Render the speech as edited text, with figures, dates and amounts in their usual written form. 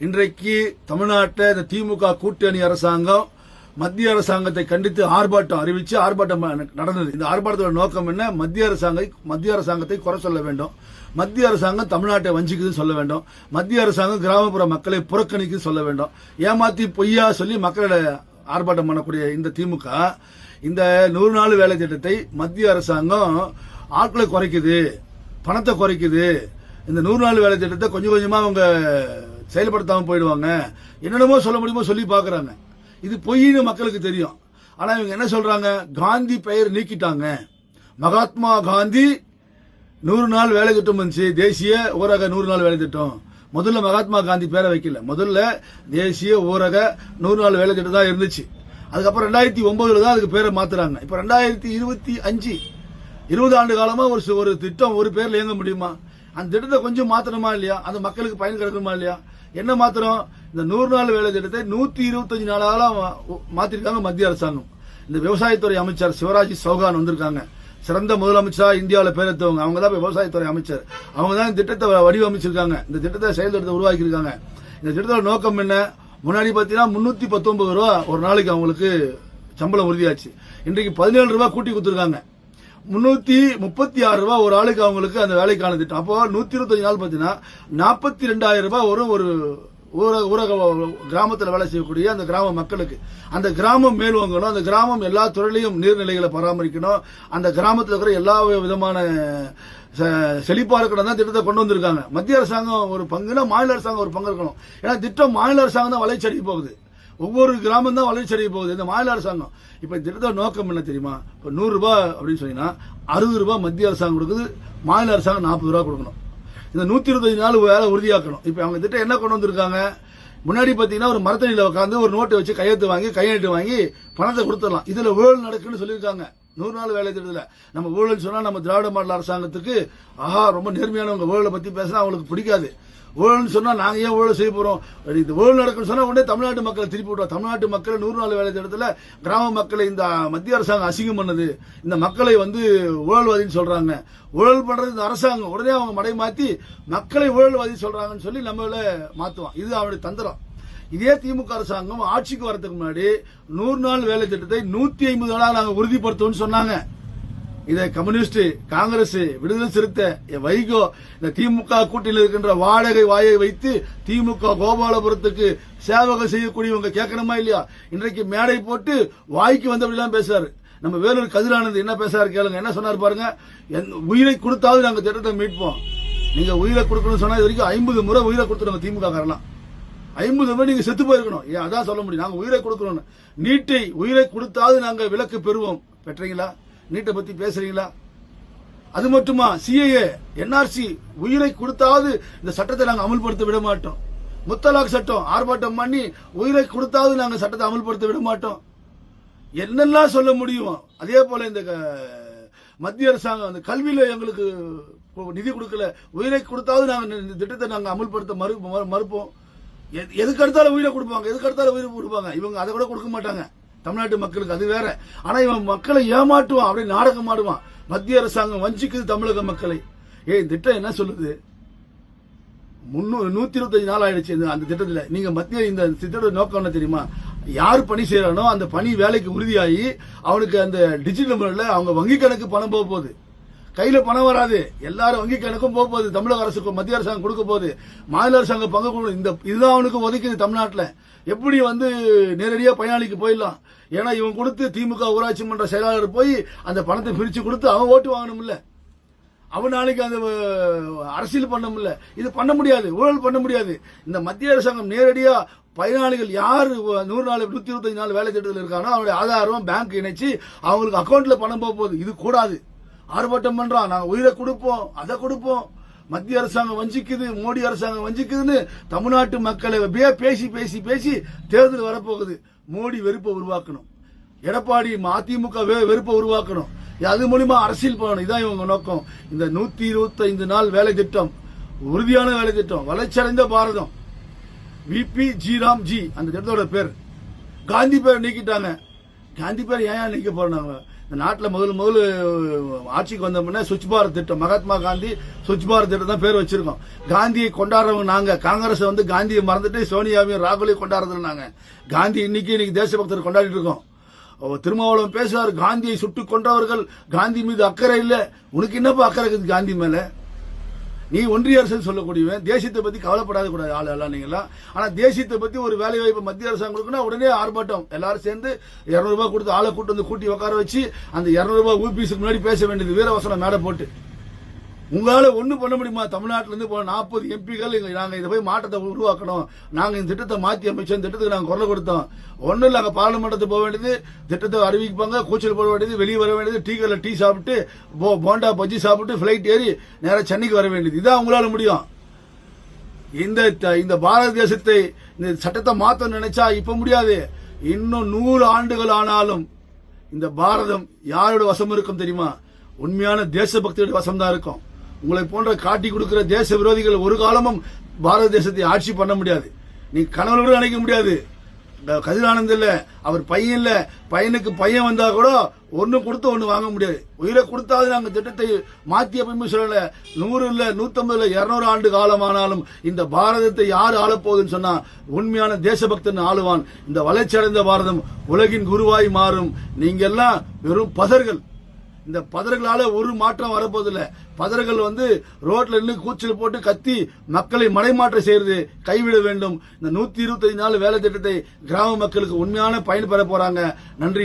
இன்றைக்கு தமிழ்நாட்டில் இந்த திமுக கூட்டணி அரசாங்கம் மத்திய அரசாங்கத்தை கண்டித்து ஆர்ப்பாட்டம் அறிவிச்சு ஆர்ப்பாட்டம் நடந்தது. இந்த ஆர்ப்பாட்டத்தோட நோக்கம் என்ன? மத்திய அரசாங்கத்தை குறை சொல்ல வேண்டும். மத்திய அரசாங்கம் தமிழ்நாட்டை வஞ்சிக்குதுன்னு சொல்ல வேண்டும். மத்திய அரசாங்கம் கிராமப்புற மக்களை புறக்கணிக்குது சொல்ல வேண்டும். ஏமாத்தி பொய்யா சொல்லி மக்களை ஆர்ப்பாட்டம் பண்ணக்கூடிய இந்த திமுக இந்த 100 நாள் வேலை திட்டத்தை மத்திய அரசாங்கம் ஆட்களை குறைக்குது, பணத்தை குறைக்குது. இந்த 100 நாள் வேலை திட்டத்தை கொஞ்சம் கொஞ்சமா அவங்க செயல்படுத்தாம போயிடுவாங்க. என்னென்னமோ சொல்ல முடியுமோ சொல்லி பாக்குறாங்க. இது பொய்னு மக்களுக்கு தெரியும். ஆனா இவங்க என்ன சொல்றாங்க? காந்தி பெயர் நீக்கிட்டாங்க. மகாத்மா காந்தி 100 நாள் வேலை திட்டம் வந்துச்சு, தேசிய ஊரக 100 நாள் வேலை திட்டம். முதல்ல மகாத்மா காந்தி பேரை வைக்கல, முதல்ல தேசிய ஊரக 100 நாள் வேலை திட்டம் தான் இருந்துச்சு. அதுக்கப்புறம் 2009 தான் அதுக்கு பேரை மாத்துறாங்க. இப்ப 2025 20 ஆண்டு காலமா ஒரு திட்டம் ஒரு பேர்ல இயங்க முடியுமா? அந்த திட்டத்தை கொஞ்சம் மாத்தணுமா இல்லையா? அந்த மக்களுக்கு பயன் கிடைக்கணுமா இல்லையா? என்ன மாத்திரம்? இந்த 100 நாள் வேலை திட்டத்தை 125 நாளாக மாத்திருக்காங்க மத்திய அரசாங்கம். இந்த விவசாயத்துறை அமைச்சர் சிவராஜ் சௌகான் வந்திருக்காங்க. சிறந்த முதலமைச்சரா இந்தியாவில் பேரெடுத்தவங்க. அவங்க தான் விவசாயத்துறை அமைச்சர். அவங்க தான் இந்த திட்டத்தை வடிவமைச்சிருக்காங்க. இந்த திட்டத்தை செயல்திட்டத்தை உருவாக்கி இருக்காங்க. இந்த திட்டத்தோட நோக்கம் என்ன? முன்னாடி பாத்தீங்கன்னா 319 ரூபா ஒரு நாளைக்கு அவங்களுக்கு சம்பளம் உறுதியாச்சு. இன்றைக்கு 17 ரூபாய் கூட்டி கொடுத்துருக்காங்க. 336 ரூபாய் ஒரு ஆளுக்கு அவங்களுக்கு அந்த வேலைக்கான திட்டம். அப்போ 125 நாள் பாத்தீங்கன்னா 42,000 ரூபாய் வரும் ஒரு ஊரக கிராமத்தில் வேலை செய்யக்கூடிய அந்த கிராம மக்களுக்கு. அந்த கிராமம் மேல்வாங்கணும். அந்த கிராமம் எல்லா துறையிலையும் நீர்நிலைகளை பராமரிக்கணும். அந்த கிராமத்தில் இருக்கிற எல்லா விதமான செழிப்பா இருக்கணும் தான் திட்டத்தை கொண்டு வந்திருக்காங்க. மத்திய அரசாங்கம் ஒரு பங்குனா மாநில அரசாங்கம் ஒரு பங்கு இருக்கணும். ஏன்னா திட்டம் மாநில அரசாங்கம் தான் வளர்ச்சி அடைய போகுது. ஒவ்வொரு கிராமம் தான் வளர்ச்சி அடைய போகுது. இந்த மாநில அரசாங்கம் இப்ப திட்டத்தோட நோக்கம் என்ன தெரியுமா? இப்ப 100 ரூபாய் அப்படின்னு சொன்னீங்கன்னா 60 ரூபாய் மத்திய அரசாங்கம் கொடுக்குது, மாநில அரசாங்கம் 40 ரூபாய் கொடுக்கணும். இந்த 125 நாள் வேலை உறுதியாக்கணும். இப்ப அவங்க திட்டம் என்ன கொண்டு வந்திருக்காங்க? முன்னாடி பாத்தீங்கன்னா ஒரு மரத்தடியில உட்காந்து ஒரு நோட்டை வச்சு கையெழுத்து வாங்கி பணத்தை கொடுத்துடலாம். இதுல ஊழல் நடக்குன்னு சொல்லியிருக்காங்க. 100 நாள் வேலை திட்டத்துல நம்ம ஊழல் சொன்னா நம்ம திராவிட மாடல் அரசாங்கத்துக்கு ரொம்ப நேர்மையானவங்க. ஊழலை பத்தி பேசினா அவங்களுக்கு பிடிக்காது. ஊழல் சொன்னா நாங்க ஏன் ஊழல் செய்ய போறோம்? இந்த ஊழல் நடக்குன்னு சொன்னா உடனே தமிழ்நாட்டு மக்களை திருப்பி விடுவோம். தமிழ்நாட்டு மக்களை 100 நாள் வேலை திட்டத்துல கிராம மக்களை இந்த மத்திய அரசாங்கம் அசிங்கம் பண்ணுது. இந்த மக்களை ஊழல்வாதின்னு சொல்றாங்க. ஊழல் பண்றது இந்த அரசாங்கம். உடனே அவங்க மடை மாத்தி மக்களை ஊழல்வாதி சொல்றாங்கன்னு சொல்லி நம்மள மாத்துவான். இது அவருடைய தந்திரம். இதே திமுக அரசாங்கம் ஆட்சிக்கு வரதுக்கு முன்னாடி 100 நாள் வேலை திட்டத்தை 150 நாளாக நாங்க உறுதிப்படுத்துவோம்னு சொன்னாங்க. இதை கம்யூனிஸ்ட், காங்கிரஸ், விடுதலை சிறுத்தை, வைகோ, இந்த திமுக கூட்டணியில் இருக்கின்ற வாடகை வாயை வைத்து திமுக கோபாலபுரத்துக்கு சேவகம் செய்யக்கூடியவங்க கேட்கணுமா இல்லையா? இன்றைக்கு மேடை போட்டு வாய்க்கு வந்தபடிலாம் பேசுறாரு. நம்ம வேலூர் கதிரானந்த் என்ன பேசுறாரு கேளுங்க. என்ன சொன்னார் பாருங்க. உயிரை கொடுத்தாவது நாங்க திட்டத்தை மீட்போம். நீங்க உயிரை கொடுக்கணும்னு சொன்னா இது வரைக்கும் 50 முறை உயிரை கொடுத்துருங்க திமுக காரலாம். 50 முறை நீங்க செத்து போயிருக்கணும். அதான் சொல்ல முடியும். நாங்க உயிரை கொடுக்கணும். நீட்டை உயிரை கொடுத்தாவது நாங்க விலக்கு பெறுவோம். பெற்றீங்களா? நீட்டை பத்தி பேசுறீங்களா? அது மட்டுமா? சிஏஏ, என்ஆர்சி உயிரை கொடுத்தாவது இந்த சட்டத்தை நாங்க அமல்படுத்த விட மாட்டோம். முத்தலாக் சட்டம் ஆர்ப்பாட்டம் பண்ணி உயிரை கொடுத்தாவது நாங்க சட்டத்தை அமல்படுத்த விட மாட்டோம். என்னெல்லாம் சொல்ல முடியும்? அதே போல இந்த மத்திய அரசாங்கம் அந்த கல்வியில எங்களுக்கு நிதி கொடுக்கல, உயிரை கொடுத்தாவது நாங்க இந்த திட்டத்தை நாங்க அமல்படுத்த மறுப்போம். எதுக்கு அடுத்தாலும் உயிரை கொடுப்பாங்க, எதுக்கு அடுத்தாலும் உயிரை கொடுப்பாங்க. இவங்க அதை கூட கொடுக்க மாட்டாங்க தமிழ்நாட்டு மக்களுக்கு. அது வேற. ஆனா இவன் மக்களை ஏமாற்றுவான், அப்படி நாடகம் ஆடுவான். மத்திய அரசாங்கம் வஞ்சிக்குது தமிழக மக்களை. திட்டம் என்ன சொல்லுது? 125 நாள் ஆயிடுச்சு அந்த திட்டத்துல. நீங்க மத்திய இந்த திட்டத்தோட நோக்கம் என்ன தெரியுமா? யார் பணி செய்யறானோ அந்த பணி வேலைக்கு உறுதியாகி அவனுக்கு அந்த டிஜிட்டல் முறையில் அவங்க வங்கி கணக்கு பணம் போக போகுது. கையில பணம் வராது, எல்லாரும் வங்கி கணக்கும் போக போகுது. தமிழக அரசுக்கு மத்திய அரசாங்கம் கொடுக்க போகுது, மாநில அரசாங்கம் பங்கு கொடுக்கும். இதுதான் அவனுக்கு ஒதுக்குது தமிழ்நாட்டில். எப்படி நேரடியா பயனாளிக்கு போயிடலாம். ஏன்னா இவன் கொடுத்து திமுக ஊராட்சி மன்ற செயலாளர் போய் அந்த பணத்தை பிரிச்சு கொடுத்து அவன் ஓட்டு வாங்கணும் இல்ல, அவன் நாளைக்கு அந்த அரசியல் பண்ண முடியல. இது பண்ண முடியாது, ஊழல் பண்ண முடியாது. இந்த மத்திய அரசாங்கம் நேரடியா பயனாளிகள் யார் 100 நாள் 125 நாள் வேலை திட்டத்தில் இருக்கானோ அவனுடைய ஆதாரம் பேங்க் இணைச்சு அவங்களுக்கு அக்கௌண்ட்ல பணம் போக போகுது. இது கூடாது. ஆர்ப்பாட்டம் பண்றான். நாங்க உயிரை கொடுப்போம், அதை கொடுப்போம். மத்திய அரசாங்கம் வஞ்சிக்குது, மோடி அரசாங்கம் வஞ்சிக்குதுன்னு தமிழ்நாட்டு மக்களை பேசி பேசி பேசி தேர்தல் வரப்போகுது. மோடி வெறுப்பை உருவாக்கணும், எடப்பாடி அதிமுக வெறுப்பை உருவாக்கணும். அது மூலியமா அரசியல் பண்ணணும். இதான் இவங்க நோக்கம். இந்த 125 நாள் வேலை திட்டம் உறுதியான வேலை திட்டம், வளர்ச்சியடைந்த பாரதம். விபி ஜி அந்த திட்டத்தோட பேர். காந்தி பேரை நீக்கிட்டாங்க. காந்தி பேர் ஏன் நீக்க போறாங்க? இந்த நாட்டில் முதல் ஆட்சிக்கு வந்தோம்னா சுவிட்ச் பாரத் திட்டம், மகாத்மா காந்தி சுவிட்ச் பாரத் திட்டம் தான் பேர் வச்சிருக்கோம். காந்தியை கொண்டாடுறவங்க நாங்க. காங்கிரஸ் வந்து காந்தியை மறந்துட்டு சோனியாவையும் ராகுலையும் கொண்டாடுறது நாங்க. காந்தி இன்னைக்கு தேசபக்தர் கொண்டாடிட்டு இருக்கோம். திருமாவளவன் பேசுவார், காந்தியை சுட்டு கொன்றவர்கள் காந்தி மீது அக்கறை இல்ல. உனக்கு என்னப்பா அக்கறை இருக்குது காந்தி மேல? நீ ஒன்றிய அரசு சொல்லக்கூடியவன், தேசியத்தை பத்தி கவலைப்படாத கூடாது ஆள் எல்லாம் நீங்களா. ஆனா தேசியத்தை பத்தி ஒரு வேலை வாய்ப்பு மத்திய அரசாங்கம் கொடுக்கணும், உடனே ஆர்ப்பாட்டம். எல்லாரும் சேர்ந்து 200 ரூபாய் கொடுத்து ஆளை கூட்டு வந்து கூட்டி உட்கார வச்சு அந்த 200 ரூபாய் ஊபிஸுக்கு முன்னாடி பேச வேண்டியது வீரவசனம் மேடை போட்டு. உங்களால ஒண்ணும் பண்ண முடியுமா? தமிழ்நாட்டில இருந்து 40 எம்பிகள் நாங்க இதை போய் மாற்றத்தை உருவாக்கணும், நாங்க இந்த திட்டத்தை மாற்றி அமைச்சோம், திட்டத்துக்கு நாங்க குரல் கொடுத்தோம். ஒன்னும் இல்ல, அங்க பார்லிமெண்ட்டுக்கு போக வேண்டியது, திட்டத்தை அறிவிப்பாங்க, கூச்சல் போட வேண்டியது, வெளியே வர வேண்டியது, டீ சாப்பிட்டு போண்டா பஜ்ஜி சாப்பிட்டு பிளைட் ஏறி நேரா சென்னைக்கு வர வேண்டியது. இதான் உங்களால முடியும். இந்த பாரத தேசத்தை இந்த சட்டத்தை மாத்த நினைச்சா இப்ப முடியாது. இன்னும் 100 ஆண்டுகள் ஆனாலும் இந்த பாரதம் யாரோட வசம் இருக்கும் தெரியுமா? உண்மையான தேசபக்தியோட வசம் தான் இருக்கும். உங்களை போன்ற காட்டி கொடுக்கிற தேச விரோதிகள் ஒரு காலமும் பாரத தேசத்தை ஆட்சி பண்ண முடியாது. நீ கனவுல கூட நினைக்க முடியாது. கதிரானந்த் இல்ல, அவர் பையன் இல்ல, பையனுக்கு பையன் வந்தா கூட ஒன்னு கொடுத்து ஒன்னு வாங்க முடியாது. உயிரை கொடுத்தாவது நாங்க திட்டத்தை மாத்தி எப்பயுமே சொல்லல. 100 இல்ல, 150 இல்ல, 200 ஆண்டு காலமானாலும் இந்த பாரதத்தை யார் ஆளப்போகுதுன்னு சொன்னா உண்மையான தேசபக்தன் ஆளுவான். இந்த வளர்ச்சி அடைந்த பாரதம் உலகின் குருவாய் மாறும். நீங்க எல்லாம் வெறும் பதர்கள். இந்த பதர்களால ஒரு மாற்றம் வரப்போதில்லை. பதர்கள் ரோட்ல நின்று கூச்சல் போட்டு கத்தி மக்களை மடைமாற்றம் செய்யறது கைவிட வேண்டும். இந்த 125 நாள் வேலை திட்டத்தை கிராம மக்களுக்கு உண்மையான பயன் பெற போறாங்க. நன்றி.